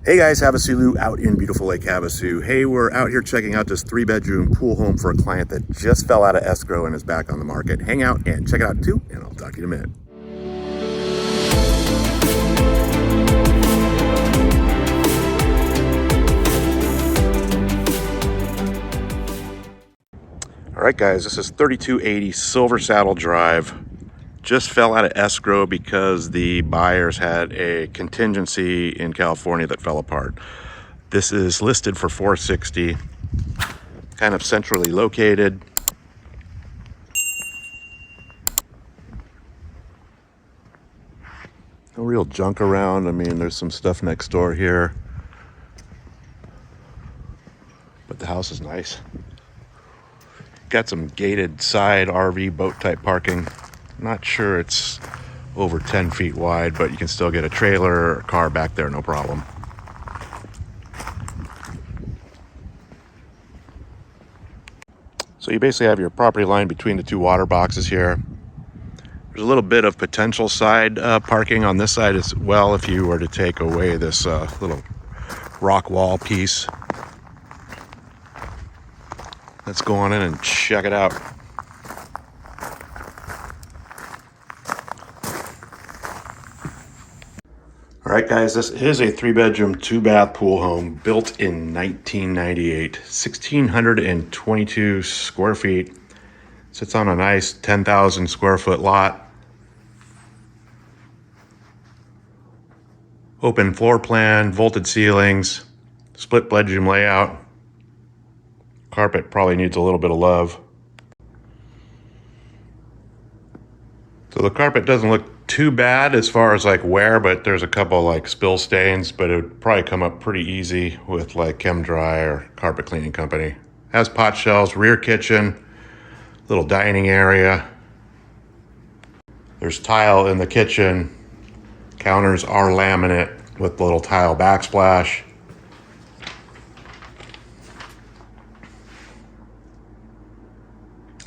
Hey guys, HavasuLew out in beautiful Lake Havasu. Hey, we're out here checking out this 3-bedroom pool home for a client that just fell out of escrow and is back on the market. Hang out and check it out too, and I'll talk to you in a minute. All right guys, this is 3280 Silver Saddle Drive. Just fell out of escrow because the buyers had a contingency in California that fell apart. This is listed for $460, kind of centrally located. No real junk around. I mean, there's some stuff next door here, but the house is nice. Got some gated side RV boat type parking. Not sure it's over 10 feet wide, but you can still get a trailer or a car back there, no problem. So you basically have your property line between the two water boxes here. There's a little bit of potential side parking on this side as well if you were to take away this little rock wall piece. Let's go on in and check it out. All right, guys, this is a 3-bedroom, 2-bath pool home built in 1998, 1,622 square feet. Sits on a nice 10,000 square foot lot. Open floor plan, vaulted ceilings, split bedroom layout. Carpet probably needs a little bit of love. So the carpet doesn't look too bad as far as like wear, but there's a couple like spill stains, but it would probably come up pretty easy with like Chem Dry or carpet cleaning company. Has pot shelves, rear kitchen, little dining area. There's tile in the kitchen. Counters are laminate with little tile backsplash.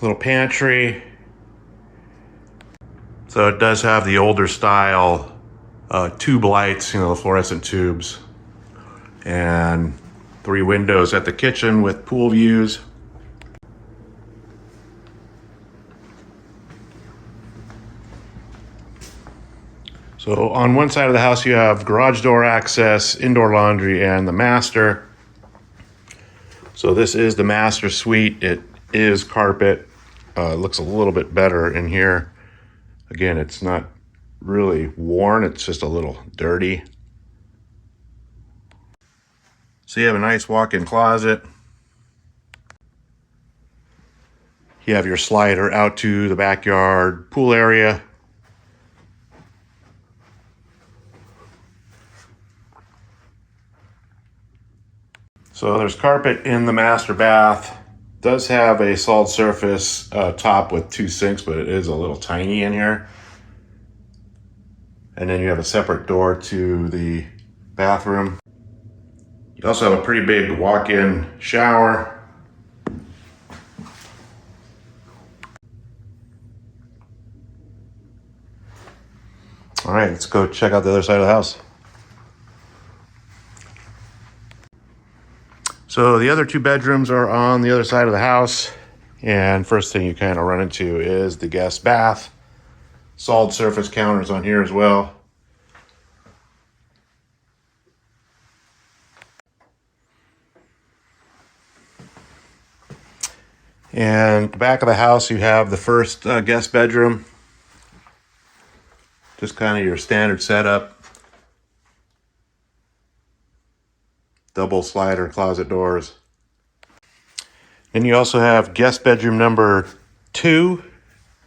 Little pantry. So it does have the older style tube lights, the fluorescent tubes, and 3 windows at the kitchen with pool views. So on one side of the house you have garage door access, indoor laundry, and the master. So this is the master suite. It is carpet. It looks a little bit better in here. Again, it's not really worn, it's just a little dirty. So you have a nice walk-in closet. You have your slider out to the backyard pool area. So there's carpet in the master bath. Does have a solid surface top with 2 sinks, but it is a little tiny in here. And then you have a separate door to the bathroom. You also have a pretty big walk-in shower. All right, let's go check out the other side of the house. So the other 2 bedrooms are on the other side of the house. And first thing you kind of run into is the guest bath. Solid surface counters on here as well. And the back of the house, you have the first guest bedroom. Just kind of your standard setup. Double slider closet doors. And you also have guest bedroom number 2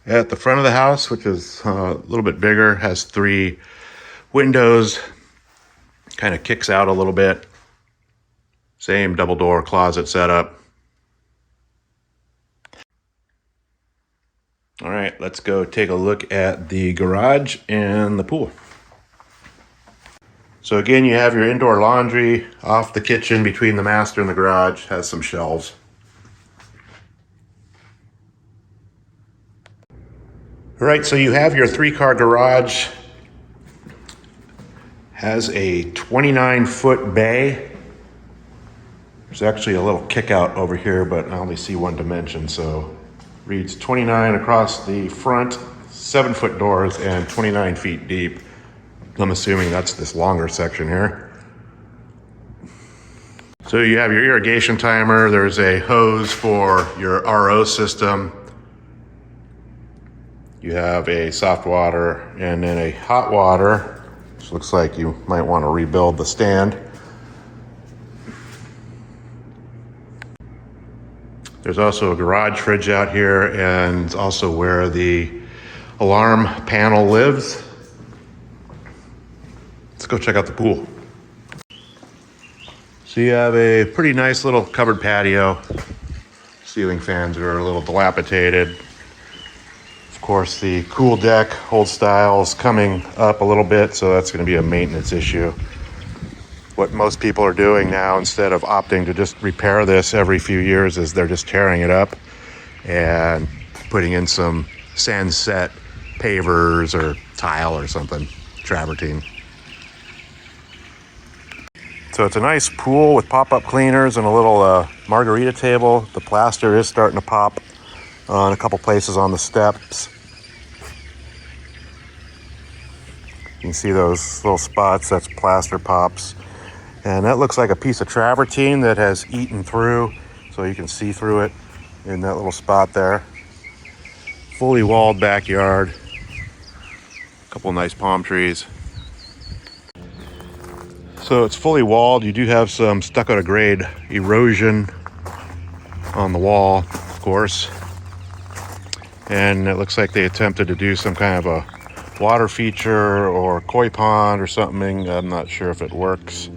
at the front of the house, which is a little bit bigger, has 3 windows, kind of kicks out a little bit. Same double door closet setup. All right, let's go take a look at the garage and the pool. So again, you have your indoor laundry off the kitchen between the master and the garage, has some shelves. All right, so you have your 3-car garage. Has a 29-foot bay. There's actually a little kick out over here, but I only see one dimension, so reads 29 across the front, 7-foot doors, and 29 feet deep. I'm assuming that's this longer section here. So you have your irrigation timer. There's a hose for your RO system. You have a soft water and then a hot water, which looks like you might want to rebuild the stand. There's also a garage fridge out here, and it's also where the alarm panel lives. Let's go check out the pool. So you have a pretty nice little covered patio. Ceiling fans are a little dilapidated. Of course, the cool deck, old style, is coming up a little bit, so that's going to be a maintenance issue. What most people are doing now, instead of opting to just repair this every few years, is they're just tearing it up and putting in some sand set pavers or tile or something, travertine. So it's a nice pool with pop-up cleaners and a little margarita table. The plaster is starting to pop in a couple places on the steps. You can see those little spots, that's plaster pops. And that looks like a piece of travertine that has eaten through, so you can see through it in that little spot there. Fully walled backyard. A couple nice palm trees. So it's fully walled. You do have some stucco to grade erosion on the wall, of course. And it looks like they attempted to do some kind of a water feature or koi pond or something. I'm not sure if it works.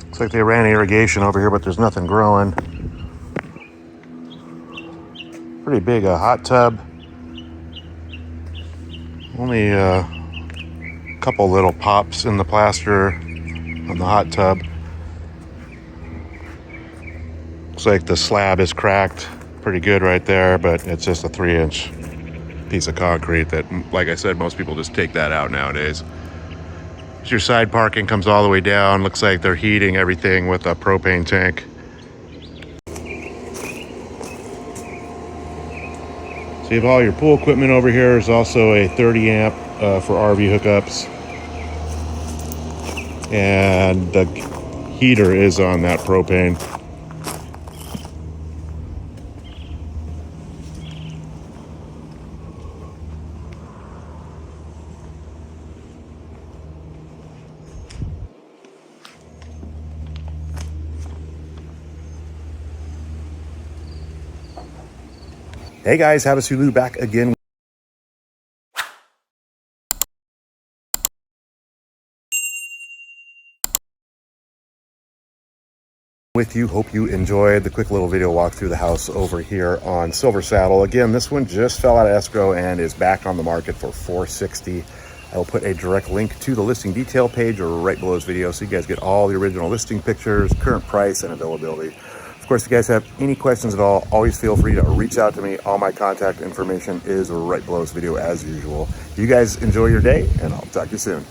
Looks like they ran irrigation over here, but there's nothing growing. Pretty big hot tub. Only a couple little pops in the plaster on the hot tub. Looks like the slab is cracked pretty good right there, but it's just a 3-inch piece of concrete that, like I said, most people just take that out nowadays. Your side parking comes all the way down. Looks like they're heating everything with a propane tank. So you have all your pool equipment over here. There's also a 30 amp for RV hookups. And the heater is on that propane. Hey guys, HavasuLew back again with you. Hope you enjoyed the quick little video walk through the house over here on Silver Saddle. Again, this one just fell out of escrow and is back on the market for $460. I will put a direct link to the listing detail page or right below this video so you guys get all the original listing pictures, current price, and availability. Of course, if you guys have any questions at all, always feel free to reach out to me. All my contact information is right below this video as usual. You guys enjoy your day, and I'll talk to you soon.